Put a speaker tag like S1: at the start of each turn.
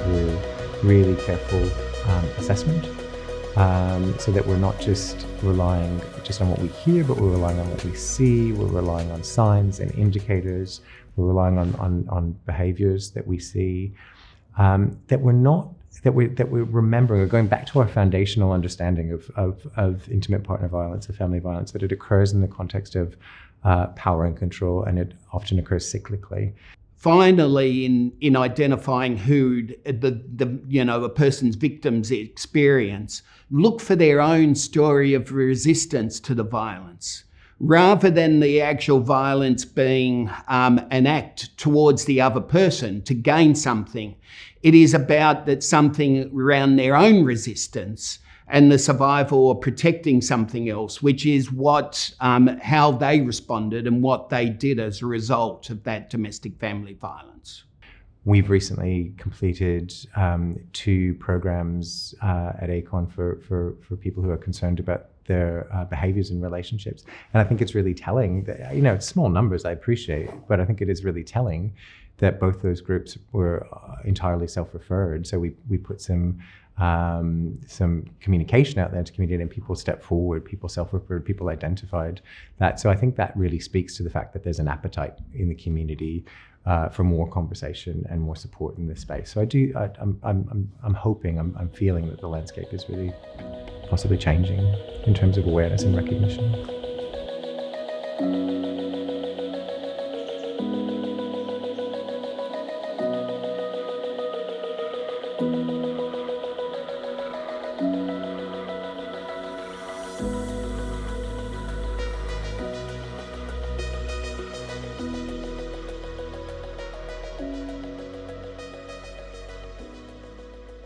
S1: Through really careful assessment, so that we're not just relying on what we hear, but we're relying on what we see, we're relying on signs and indicators, we're relying on behaviors that we see, that we're remembering, or going back to our foundational understanding of intimate partner violence, of family violence, that it occurs in the context of power and control, and it often occurs cyclically.
S2: Finally, in identifying who a person's victims experience, look for their own story of resistance to the violence, rather than the actual violence being an act towards the other person to gain something. It is about that something around their own resistance and the survival or protecting something else, which is how they responded and what they did as a result of that domestic family violence.
S1: We've recently completed 2 programs at ACON for people who are concerned about their behaviours in relationships. And I think it's really telling that, it's small numbers, I appreciate, but I think it is really telling that both those groups were entirely self-referred. So we put some communication out there to community, and people stepped forward, people self-referred, people identified that. So I think that really speaks to the fact that there's an appetite in the community for more conversation and more support in this space. So I'm hoping, I'm feeling that the landscape is really possibly changing in terms of awareness and recognition.